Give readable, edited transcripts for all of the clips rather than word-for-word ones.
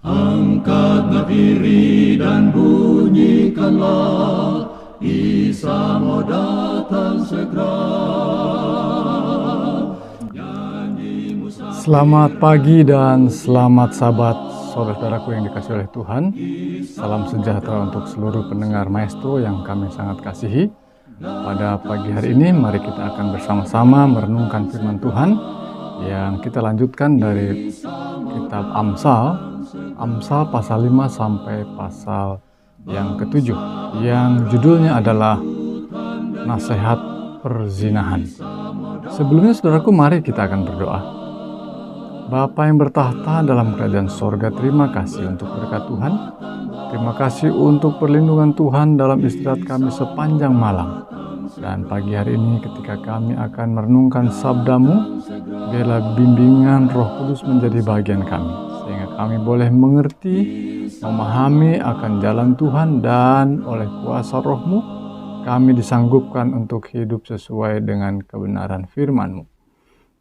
Angkat nafiri dan bunyikanlah, Isa mau datang segera. Selamat pagi dan selamat sahabat saudara-saudaraku yang dikasihi oleh Tuhan. Salam sejahtera untuk seluruh pendengar Maestro yang kami sangat kasihi. Pada pagi hari ini mari kita akan bersama-sama merenungkan firman Tuhan yang kita lanjutkan dari kitab Amsal pasal 5 sampai pasal yang ke-7 yang judulnya adalah Nasihat Perzinahan. Sebelumnya saudaraku, mari kita akan berdoa. Bapa yang bertahta dalam kerajaan sorga, terima kasih untuk berkat Tuhan. Terima kasih untuk perlindungan Tuhan dalam istirahat kami sepanjang malam. Dan pagi hari ini ketika kami akan merenungkan sabda-Mu, biarlah bimbingan Roh Kudus menjadi bagian kami. Sehingga kami boleh mengerti, memahami akan jalan Tuhan, dan oleh kuasa Roh-Mu, kami disanggupkan untuk hidup sesuai dengan kebenaran firman-Mu.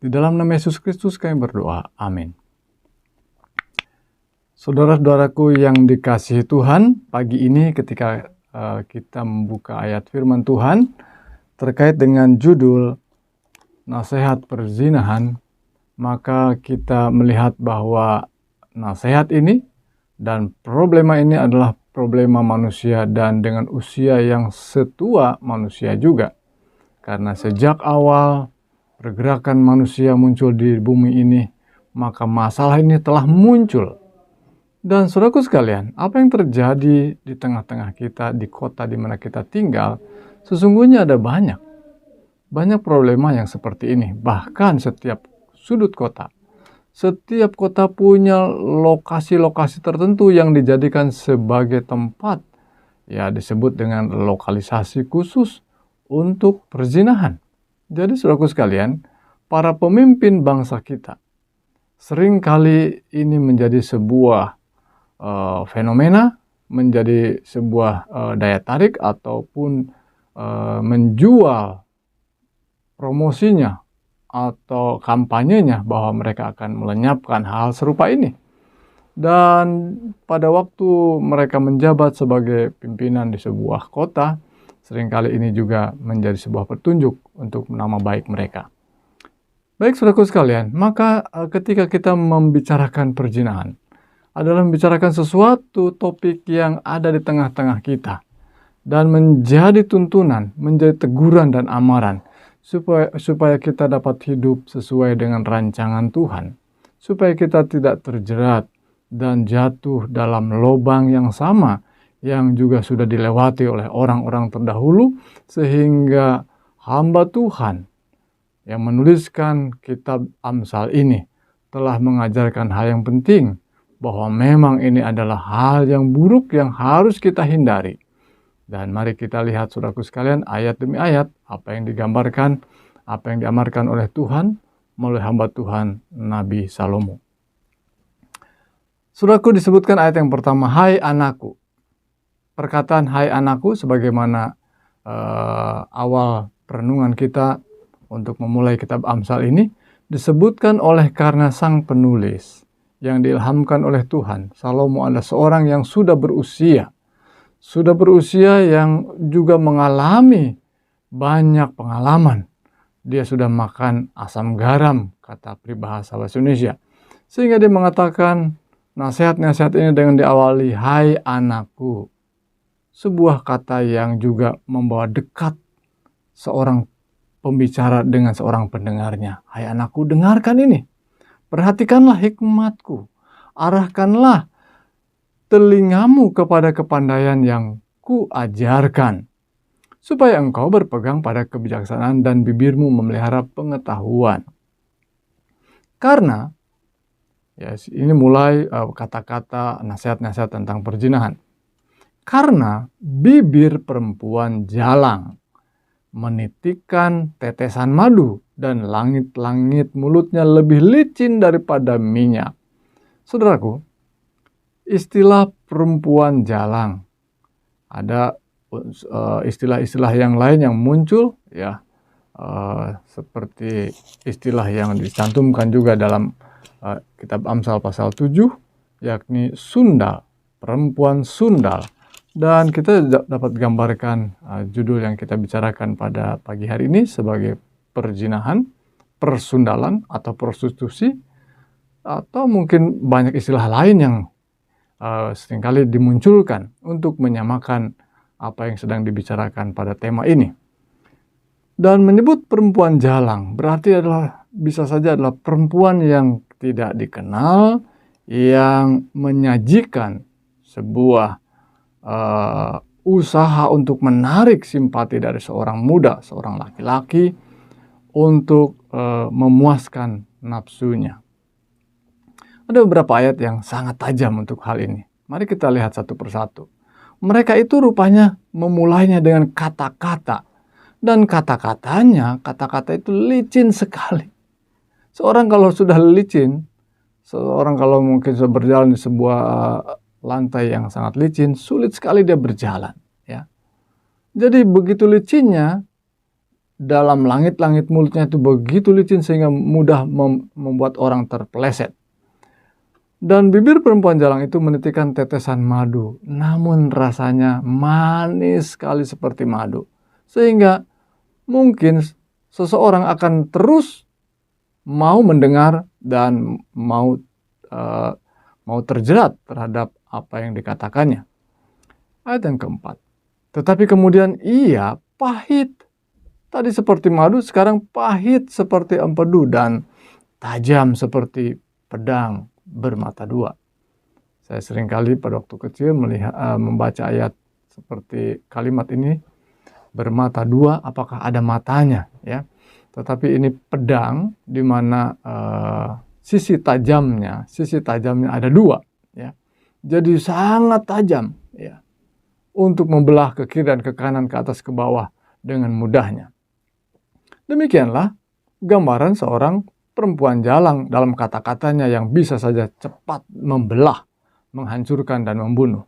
Di dalam nama Yesus Kristus kami berdoa. Amin. Saudara-saudaraku yang dikasihi Tuhan, pagi ini ketika kita membuka ayat firman Tuhan terkait dengan judul Nasihat Perzinahan, maka kita melihat bahwa nasihat ini dan problema ini adalah problema manusia dan dengan usia yang setua manusia juga. Karena sejak awal pergerakan manusia muncul di bumi ini, maka masalah ini telah muncul. Dan saudaraku sekalian, apa yang terjadi di tengah-tengah kita, di kota di mana kita tinggal, sesungguhnya ada banyak problema yang seperti ini. Bahkan setiap sudut kota, setiap kota punya lokasi-lokasi tertentu yang dijadikan sebagai tempat, ya disebut dengan lokalisasi khusus untuk perzinahan. Jadi saudaraku sekalian, para pemimpin bangsa kita seringkali ini menjadi sebuah fenomena, menjadi sebuah daya tarik ataupun menjual promosinya atau kampanyenya bahwa mereka akan melenyapkan hal serupa ini. Dan pada waktu mereka menjabat sebagai pimpinan di sebuah kota, seringkali ini juga menjadi sebuah petunjuk untuk nama baik mereka. Baik saudaraku sekalian, maka ketika kita membicarakan perzinahan, adalah membicarakan sesuatu topik yang ada di tengah-tengah kita. Dan menjadi tuntunan, menjadi teguran dan amaran, supaya kita dapat hidup sesuai dengan rancangan Tuhan. Supaya kita tidak terjerat dan jatuh dalam lubang yang sama, yang juga sudah dilewati oleh orang-orang terdahulu, sehingga hamba Tuhan yang menuliskan kitab Amsal ini telah mengajarkan hal yang penting, bahwa memang ini adalah hal yang buruk yang harus kita hindari. Dan mari kita lihat saudaraku sekalian ayat demi ayat, apa yang digambarkan, apa yang diamarkan oleh Tuhan melalui hamba Tuhan Nabi Salomo. Saudaraku, disebutkan ayat yang pertama, hai anakku. Perkataan hai anakku sebagaimana awal perenungan kita untuk memulai kitab Amsal ini disebutkan oleh karena sang penulis yang diilhamkan oleh Tuhan. Salomo adalah seorang yang sudah berusia yang juga mengalami banyak pengalaman. Dia sudah makan asam garam, kata peribahasa bahasa Indonesia. Sehingga dia mengatakan nasihat-nasihat ini dengan diawali hai anakku. Sebuah kata yang juga membawa dekat seorang pembicara dengan seorang pendengarnya. Hai anakku, dengarkan ini. Perhatikanlah hikmatku. Arahkanlah telingamu kepada kepandaian yang kuajarkan. Supaya engkau berpegang pada kebijaksanaan dan bibirmu memelihara pengetahuan. Karena, ya ini mulai kata-kata nasihat-nasihat tentang perzinahan. Karena bibir perempuan jalang menitikkan tetesan madu dan langit-langit mulutnya lebih licin daripada minyak. Saudaraku, istilah perempuan jalang, ada istilah-istilah yang lain yang muncul, ya seperti istilah yang dicantumkan juga dalam kitab Amsal pasal 7, yakni sundal, perempuan sundal. Dan kita dapat gambarkan judul yang kita bicarakan pada pagi hari ini sebagai perzinahan, persundalan atau prostitusi, atau mungkin banyak istilah lain yang seringkali dimunculkan untuk menyamakan apa yang sedang dibicarakan pada tema ini. Dan menyebut perempuan jalang berarti bisa saja adalah perempuan yang tidak dikenal, yang menyajikan sebuah usaha untuk menarik simpati dari seorang muda, seorang laki-laki untuk memuaskan nafsunya. Ada beberapa ayat yang sangat tajam untuk hal ini. Mari kita lihat satu persatu. Mereka itu rupanya memulainya dengan kata-kata. Dan kata-kata itu licin sekali. Seorang kalau sudah licin, seorang kalau mungkin sudah berjalan di sebuah lantai yang sangat licin, sulit sekali dia berjalan. Ya. Jadi begitu licinnya, dalam langit-langit mulutnya itu begitu licin sehingga mudah membuat orang terpeleset. Dan bibir perempuan jalang itu menitikkan tetesan madu, namun rasanya manis sekali seperti madu. Sehingga mungkin seseorang akan terus mau mendengar dan mau terjerat terhadap apa yang dikatakannya. Ayat yang keempat. Tetapi kemudian ia pahit. Tadi seperti madu, sekarang pahit seperti empedu dan tajam seperti pedang bermata dua. Saya seringkali pada waktu kecil membaca ayat seperti kalimat ini, bermata dua, apakah ada matanya, ya? Tetapi ini pedang di mana sisi tajamnya ada dua, ya. Jadi sangat tajam, ya, untuk membelah ke kiri dan ke kanan, ke atas, ke bawah dengan mudahnya. Demikianlah gambaran seorang perempuan jalang dalam kata-katanya yang bisa saja cepat membelah, menghancurkan dan membunuh.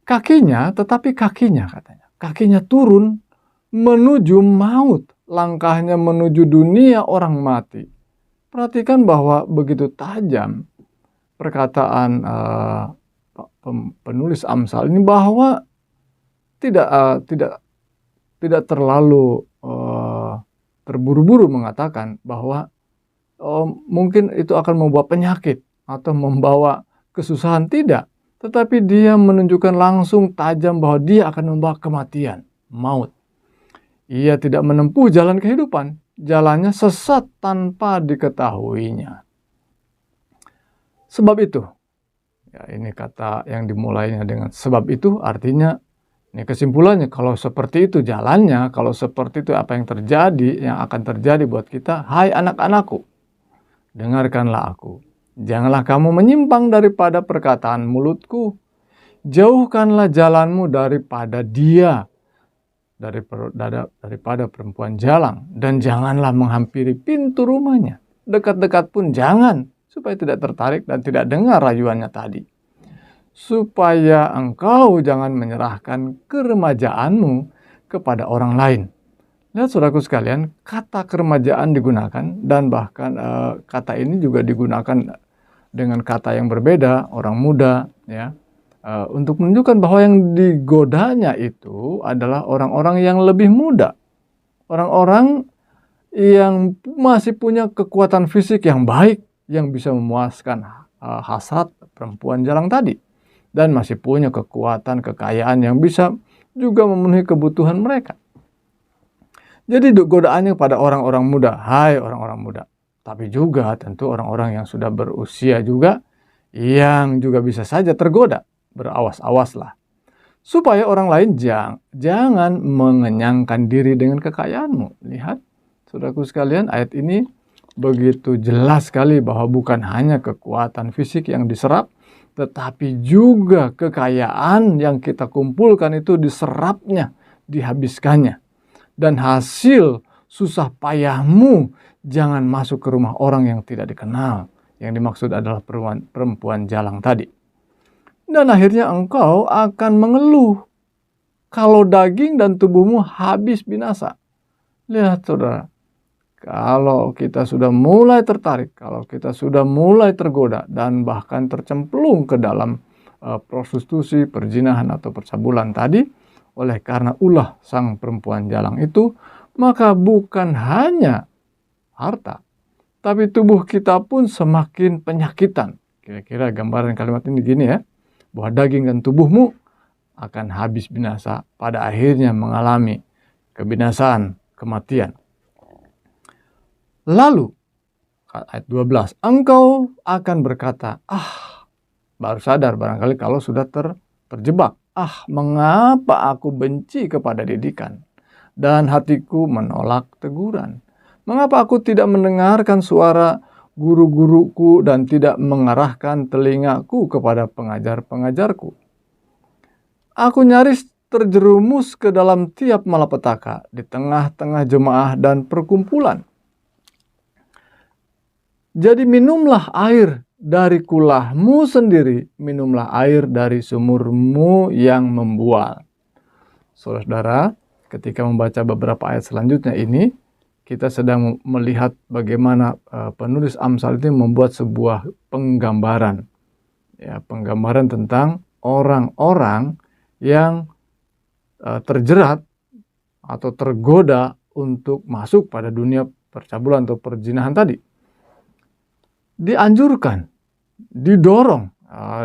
Tetapi kakinya katanya, kakinya turun menuju maut, langkahnya menuju dunia orang mati. Perhatikan bahwa begitu tajam perkataan penulis Amsal ini, bahwa tidak terlalu terburu-buru mengatakan bahwa mungkin itu akan membawa penyakit atau membawa kesusahan. Tidak, tetapi dia menunjukkan langsung tajam bahwa dia akan membawa kematian, maut. Ia tidak menempuh jalan kehidupan, jalannya sesat tanpa diketahuinya. Sebab itu, ya, ini kata yang dimulainya dengan sebab itu, artinya ini kesimpulannya, kalau seperti itu jalannya, kalau seperti itu apa yang terjadi, yang akan terjadi buat kita. Hai anak-anakku, dengarkanlah aku. Janganlah kamu menyimpang daripada perkataan mulutku. Jauhkanlah jalanmu daripada dia, daripada perempuan jalang. Dan janganlah menghampiri pintu rumahnya. Dekat-dekat pun jangan, supaya tidak tertarik dan tidak dengar rayuannya tadi. Supaya engkau jangan menyerahkan keremajaanmu kepada orang lain. Lihat saudaraku sekalian, kata keremajaan digunakan, dan bahkan kata ini juga digunakan dengan kata yang berbeda, orang muda, ya, untuk menunjukkan bahwa yang digodanya itu adalah orang-orang yang lebih muda, orang-orang yang masih punya kekuatan fisik yang baik, yang bisa memuaskan hasrat perempuan jalang tadi, dan masih punya kekuatan, kekayaan yang bisa juga memenuhi kebutuhan mereka. Jadi godaannya pada orang-orang muda, hai orang-orang muda. Tapi juga tentu orang-orang yang sudah berusia juga, yang juga bisa saja tergoda. Berawas-awaslah. Supaya orang lain jangan mengenyangkan diri dengan kekayaanmu. Lihat, saudaraku sekalian, ayat ini begitu jelas sekali bahwa bukan hanya kekuatan fisik yang diserap, tetapi juga kekayaan yang kita kumpulkan itu diserapnya, dihabiskannya. Dan hasil susah payahmu jangan masuk ke rumah orang yang tidak dikenal. Yang dimaksud adalah perempuan jalang tadi. Dan akhirnya engkau akan mengeluh kalau daging dan tubuhmu habis binasa. Lihat saudara, kalau kita sudah mulai tertarik, kalau kita sudah mulai tergoda dan bahkan tercemplung ke dalam prostitusi, perzinahan atau percabulan tadi, oleh karena ulah sang perempuan jalang itu, maka bukan hanya harta, tapi tubuh kita pun semakin penyakitan. Kira-kira gambaran kalimat ini gini ya, bahwa daging dan tubuhmu akan habis binasa, pada akhirnya mengalami kebinasaan, kematian. Lalu, ayat 12, engkau akan berkata, baru sadar barangkali kalau sudah terjebak. Mengapa aku benci kepada didikan dan hatiku menolak teguran? Mengapa aku tidak mendengarkan suara guru-guruku dan tidak mengarahkan telingaku kepada pengajar-pengajarku? Aku nyaris terjerumus ke dalam tiap malapetaka di tengah-tengah jemaah dan perkumpulan. Jadi minumlah air dari kulahmu sendiri, minumlah air dari sumurmu yang membual. Saudara-saudara, ketika membaca beberapa ayat selanjutnya ini, kita sedang melihat bagaimana penulis Amsal itu membuat sebuah penggambaran. Ya, penggambaran tentang orang-orang yang terjerat atau tergoda untuk masuk pada dunia percabulan atau perzinahan tadi. Dianjurkan, didorong,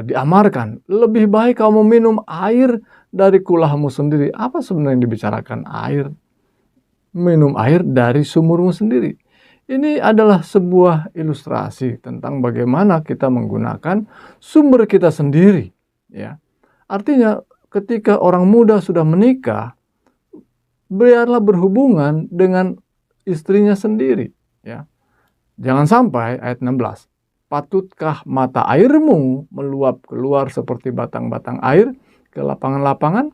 diamarkan, lebih baik kau meminum air dari kulahmu sendiri. Apa sebenarnya yang dibicarakan air? Minum air dari sumurmu sendiri. Ini adalah sebuah ilustrasi tentang bagaimana kita menggunakan sumber kita sendiri. Ya. Artinya ketika orang muda sudah menikah, biarlah berhubungan dengan istrinya sendiri. Ya. Jangan sampai, ayat 16, patutkah mata airmu meluap keluar seperti batang-batang air ke lapangan-lapangan?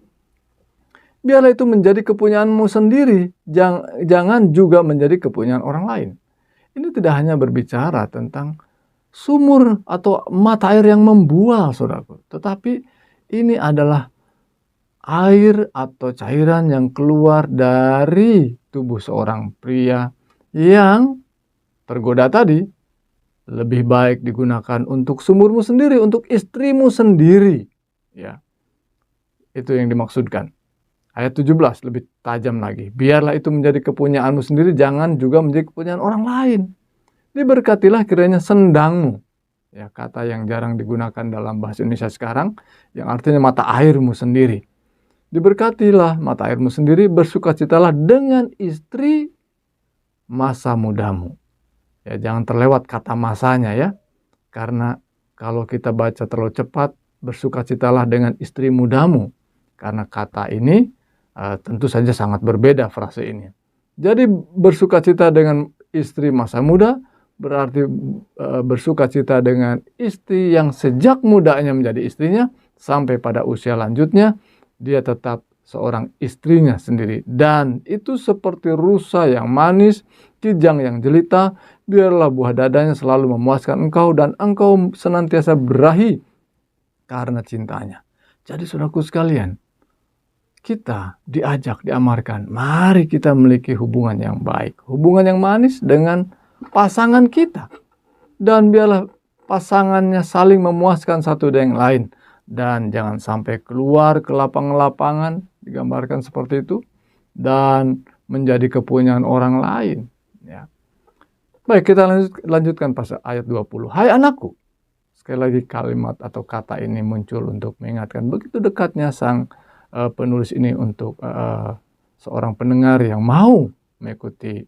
Biarlah itu menjadi kepunyaanmu sendiri, jangan juga menjadi kepunyaan orang lain. Ini tidak hanya berbicara tentang sumur atau mata air yang membual, saudaraku, tetapi ini adalah air atau cairan yang keluar dari tubuh seorang pria yang tergoda tadi, lebih baik digunakan untuk sumurmu sendiri, untuk istrimu sendiri. Ya, itu yang dimaksudkan. Ayat 17 lebih tajam lagi. Biarlah itu menjadi kepunyaanmu sendiri, jangan juga menjadi kepunyaan orang lain. Diberkatilah kiranya sendangmu. Ya, kata yang jarang digunakan dalam bahasa Indonesia sekarang, yang artinya mata airmu sendiri. Diberkatilah mata airmu sendiri, bersukacitalah dengan istri masa mudamu. Ya, jangan terlewat kata masanya ya. Karena kalau kita baca terlalu cepat, bersukacitalah dengan istri mudamu. Karena kata ini tentu saja sangat berbeda frase ini. Jadi bersukacita dengan istri masa muda berarti bersukacita dengan istri yang sejak mudanya menjadi istrinya sampai pada usia lanjutnya dia tetap seorang istrinya sendiri. Dan itu seperti rusa yang manis, kijang yang jelita, biarlah buah dadanya selalu memuaskan engkau dan engkau senantiasa berahi karena cintanya. Jadi saudaraku sekalian, kita diajak, diamarkan, mari kita memiliki hubungan yang baik, hubungan yang manis dengan pasangan kita. Dan biarlah pasangannya saling memuaskan satu dengan yang lain. Dan jangan sampai keluar ke lapangan-lapangan, digambarkan seperti itu, dan menjadi kepunyaan orang lain. Ya. Baik, kita lanjutkan pasal ayat 20. Hai anakku, sekali lagi kalimat atau kata ini muncul untuk mengingatkan begitu dekatnya sang penulis ini untuk seorang pendengar yang mau mengikuti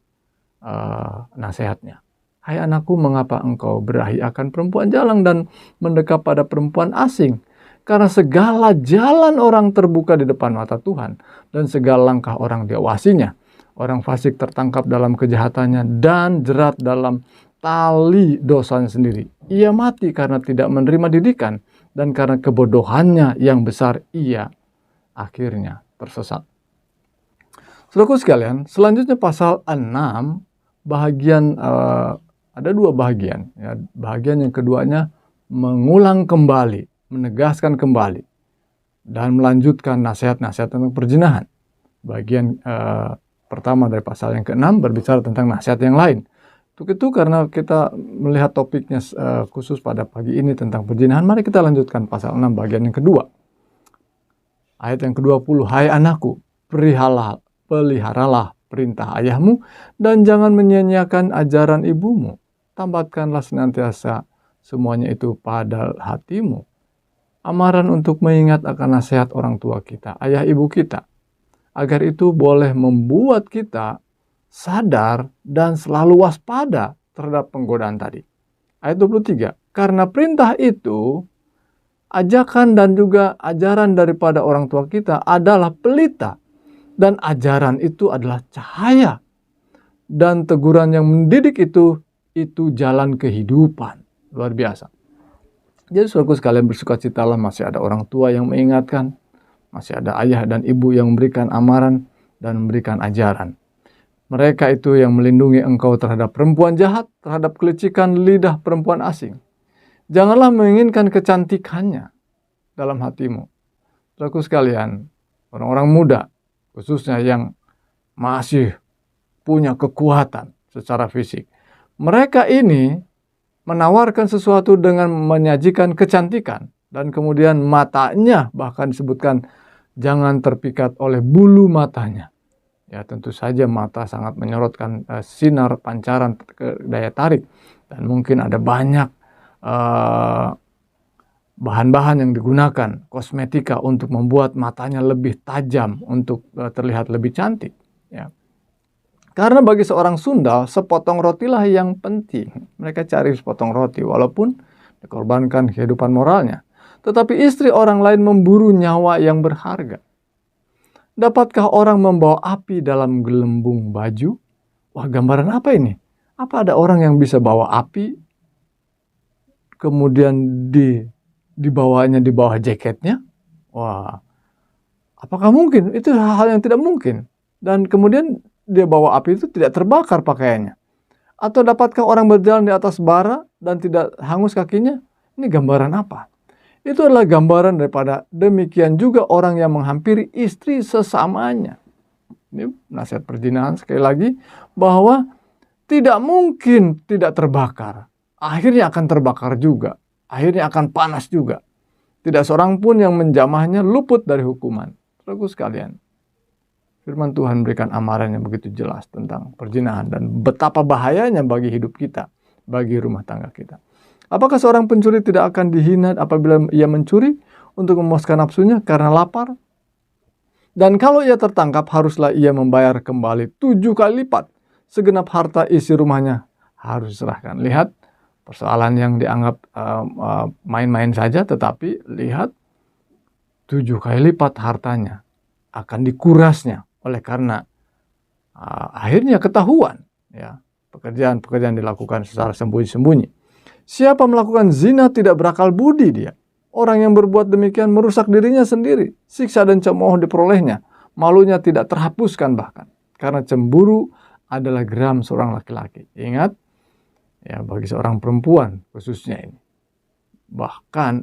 nasihatnya. Hai anakku, mengapa engkau berahi akan perempuan jalang dan mendekat pada perempuan asing? Karena segala jalan orang terbuka di depan mata Tuhan, dan segala langkah orang diawasinya. Orang fasik tertangkap dalam kejahatannya dan jerat dalam tali dosanya sendiri. Ia mati karena tidak menerima didikan, dan karena kebodohannya yang besar ia akhirnya tersesat. Saudaraku sekalian, selanjutnya pasal 6, bahagian ada dua bahagian. Ya, bahagian yang keduanya mengulang kembali, menegaskan kembali, dan melanjutkan nasihat-nasihat tentang perzinahan. Bagian pertama dari pasal yang ke-6 berbicara tentang nasihat yang lain. Untuk itu karena kita melihat topiknya khusus pada pagi ini tentang perzinahan, mari kita lanjutkan pasal 6 bagian yang kedua. Ayat yang ke-20, hai anakku, peliharalah perintah ayahmu dan jangan menyia-nyiakan ajaran ibumu. Tambatkanlah senantiasa semuanya itu pada hatimu. Amaran untuk mengingat akan nasihat orang tua kita, ayah ibu kita, agar itu boleh membuat kita sadar dan selalu waspada terhadap penggodaan tadi. Ayat 23, karena perintah itu, ajakan dan juga ajaran daripada orang tua kita adalah pelita, dan ajaran itu adalah cahaya, dan teguran yang mendidik itu jalan kehidupan. Luar biasa. Jadi saudaraku sekalian, bersukacitalah masih ada orang tua yang mengingatkan, masih ada ayah dan ibu yang memberikan amaran dan memberikan ajaran. Mereka itu yang melindungi engkau terhadap perempuan jahat, terhadap kelicikan lidah perempuan asing. Janganlah menginginkan kecantikannya dalam hatimu. Saudaraku sekalian, orang-orang muda, khususnya yang masih punya kekuatan secara fisik, mereka ini menawarkan sesuatu dengan menyajikan kecantikan, dan kemudian matanya bahkan disebutkan jangan terpikat oleh bulu matanya. Ya, tentu saja mata sangat menyorotkan sinar pancaran daya tarik, dan mungkin ada banyak bahan-bahan yang digunakan, kosmetika untuk membuat matanya lebih tajam, untuk terlihat lebih cantik. Ya. Karena bagi seorang sundal, sepotong rotilah yang penting. Mereka cari sepotong roti, walaupun dikorbankan kehidupan moralnya. Tetapi istri orang lain memburu nyawa yang berharga. Dapatkah orang membawa api dalam gelembung baju? Wah, gambaran apa ini? Apa ada orang yang bisa bawa api, kemudian dibawanya di bawah jaketnya? Wah, apakah mungkin? Itu hal yang tidak mungkin. Dan kemudian dia bawa api itu tidak terbakar pakaiannya. Atau dapatkah orang berjalan di atas bara dan tidak hangus kakinya? Ini gambaran apa? Itu adalah gambaran daripada demikian juga orang yang menghampiri istri sesamanya. Ini nasihat perzinahan sekali lagi, bahwa tidak mungkin tidak terbakar. Akhirnya akan terbakar juga. Akhirnya akan panas juga. Tidak seorang pun yang menjamahnya luput dari hukuman. Saudaraku sekalian, firman Tuhan berikan amaran yang begitu jelas tentang perzinahan dan betapa bahayanya bagi hidup kita, bagi rumah tangga kita. Apakah seorang pencuri tidak akan dihina apabila ia mencuri untuk memuaskan nafsunya karena lapar? Dan kalau ia tertangkap, haruslah ia membayar kembali 7 kali lipat segenap harta isi rumahnya harus diserahkan. Lihat, persoalan yang dianggap main-main saja, tetapi lihat 7 kali lipat hartanya akan dikurasnya. Oleh karena akhirnya ketahuan, ya, pekerjaan-pekerjaan dilakukan secara sembunyi-sembunyi. Siapa melakukan zina tidak berakal budi dia. Orang yang berbuat demikian merusak dirinya sendiri. Siksa dan cemooh diperolehnya. Malunya tidak terhapuskan bahkan. Karena cemburu adalah geram seorang laki-laki. Ingat, ya, bagi seorang perempuan khususnya ini. Bahkan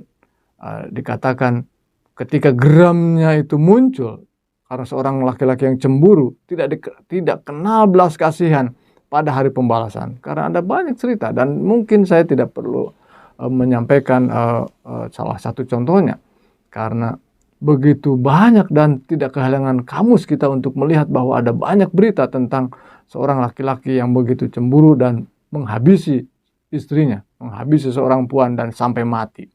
dikatakan ketika geramnya itu muncul, karena seorang laki-laki yang cemburu tidak kenal belas kasihan pada hari pembalasan. Karena ada banyak cerita, dan mungkin saya tidak perlu menyampaikan salah satu contohnya. Karena begitu banyak dan tidak kehalangan kamus kita untuk melihat bahwa ada banyak berita tentang seorang laki-laki yang begitu cemburu dan menghabisi istrinya, menghabisi seorang puan dan sampai mati.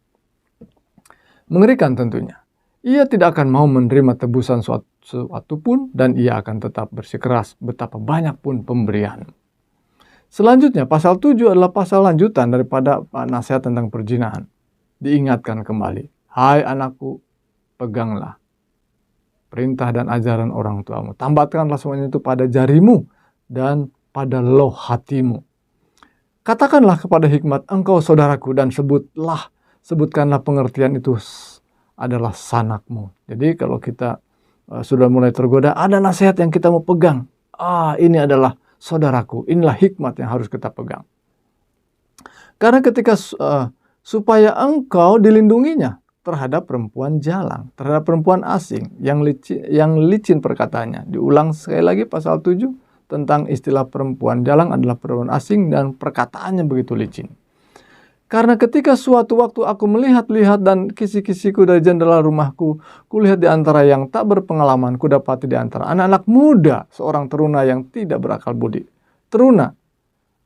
Mengerikan tentunya. Ia tidak akan mau menerima tebusan suatu pun, dan ia akan tetap bersikeras betapa banyak pun pemberian. Selanjutnya, pasal 7 adalah pasal lanjutan daripada nasihat tentang perzinahan. Diingatkan kembali, hai anakku, peganglah perintah dan ajaran orang tuamu. Tambatkanlah semuanya itu pada jarimu dan pada loh hatimu. Katakanlah kepada hikmat, engkau saudaraku, dan sebutkanlah pengertian itu adalah sanakmu. Jadi kalau kita sudah mulai tergoda, ada nasihat yang kita mau pegang. Ini adalah saudaraku, inilah hikmat yang harus kita pegang. Karena ketika supaya engkau dilindunginya, terhadap perempuan jalang, terhadap perempuan asing yang licin perkataannya. Diulang sekali lagi pasal 7 tentang istilah perempuan jalang adalah perempuan asing dan perkataannya begitu licin. Karena ketika suatu waktu aku melihat-lihat dan kisi-kisiku dari jendela rumahku, kulihat di antara yang tak berpengalaman, kudapati di antara anak-anak muda seorang teruna yang tidak berakal budi. Teruna,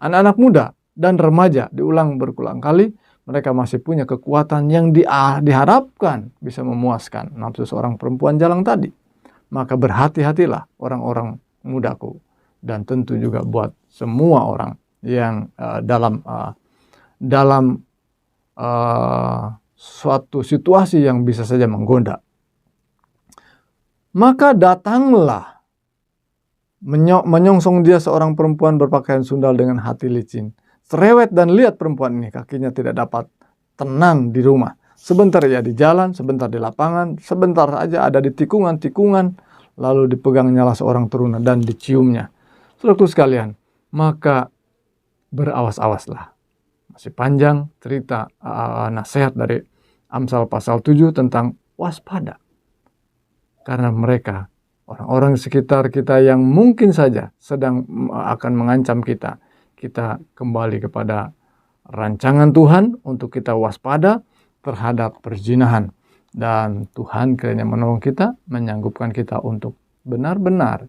anak-anak muda dan remaja, diulang berulang kali, mereka masih punya kekuatan yang diharapkan bisa memuaskan nafsu seorang perempuan jalang tadi. Maka berhati-hatilah orang-orang mudaku, dan tentu juga buat semua orang yang dalam suatu situasi yang bisa saja menggoda. Maka datanglah menyongsong dia seorang perempuan berpakaian sundal dengan hati licin. Cerewet dan lihat perempuan ini, kakinya tidak dapat tenang di rumah. Sebentar ia di jalan, sebentar di lapangan, sebentar saja ada di tikungan-tikungan, lalu dipegangnyalah seorang teruna dan diciumnya. Saudaraku sekalian, maka berawas-awaslah. Masih panjang cerita nasihat dari Amsal pasal 7 tentang waspada. Karena mereka, orang-orang di sekitar kita yang mungkin saja sedang akan mengancam kita. Kita kembali kepada rancangan Tuhan untuk kita waspada terhadap perzinahan. Dan Tuhan kiranya menolong kita, menyanggupkan kita untuk benar-benar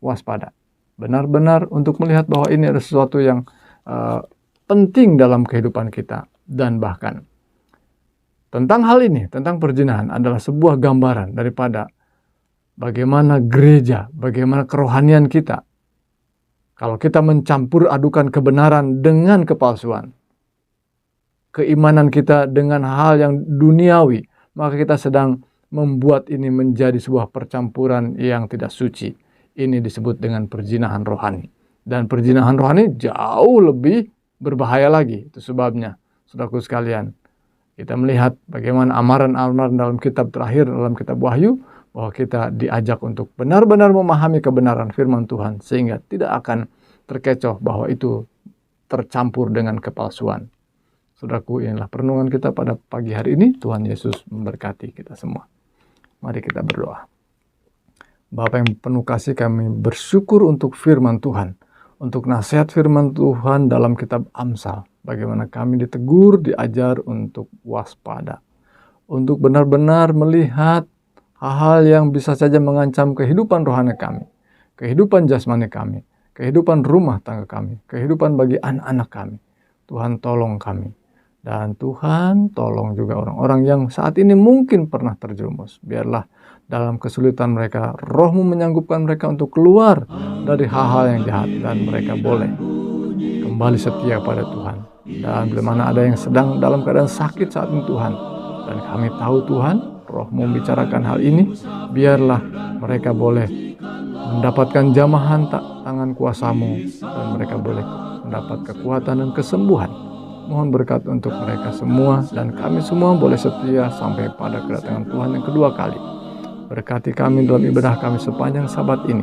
waspada. Benar-benar untuk melihat bahwa ini adalah sesuatu yang penting dalam kehidupan kita. Dan bahkan tentang hal ini, tentang perzinahan adalah sebuah gambaran daripada bagaimana gereja, bagaimana kerohanian kita. Kalau kita mencampur adukan kebenaran dengan kepalsuan, keimanan kita dengan hal yang duniawi, maka kita sedang membuat ini menjadi sebuah percampuran yang tidak suci. Ini disebut dengan perzinahan rohani. Dan perzinahan rohani jauh lebih berbahaya lagi. Itu sebabnya, saudaraku sekalian, kita melihat bagaimana amaran-amaran dalam kitab terakhir, dalam kitab Wahyu, bahwa kita diajak untuk benar-benar memahami kebenaran firman Tuhan, sehingga tidak akan terkecoh bahwa itu tercampur dengan kepalsuan. Saudaraku, inilah perenungan kita pada pagi hari ini. Tuhan Yesus memberkati kita semua. Mari kita berdoa. Bapa yang penuh kasih, kami bersyukur untuk firman Tuhan, untuk nasihat firman Tuhan dalam kitab Amsal. Bagaimana kami ditegur, diajar untuk waspada, untuk benar-benar melihat hal-hal yang bisa saja mengancam kehidupan rohani kami, kehidupan jasmani kami, kehidupan rumah tangga kami, kehidupan bagi anak-anak kami. Tuhan tolong kami. Dan Tuhan tolong juga orang-orang yang saat ini mungkin pernah terjerumus. Biarlah dalam kesulitan mereka, Roh-Mu menyanggupkan mereka untuk keluar dari hal-hal yang jahat. Dan mereka boleh kembali setia pada Tuhan. Dan bila mana ada yang sedang dalam keadaan sakit saat ini Tuhan, dan kami tahu Tuhan, Roh-Mu membicarakan hal ini, biarlah mereka boleh mendapatkan jamahan tangan kuasa-Mu, dan mereka boleh mendapat kekuatan dan kesembuhan. Mohon berkat untuk mereka semua, dan kami semua boleh setia sampai pada kedatangan Tuhan yang kedua kali. Berkati kami dalam ibadah kami sepanjang Sabat ini.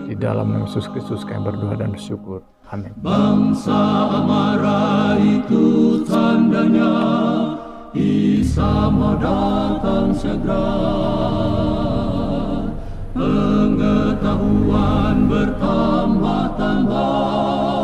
Di dalam nama Yesus Kristus kami berdoa dan bersyukur. Amin. Bangsa marah itu tandanya, Isa mau datang segera. Pengetahuan bertambah-tambah,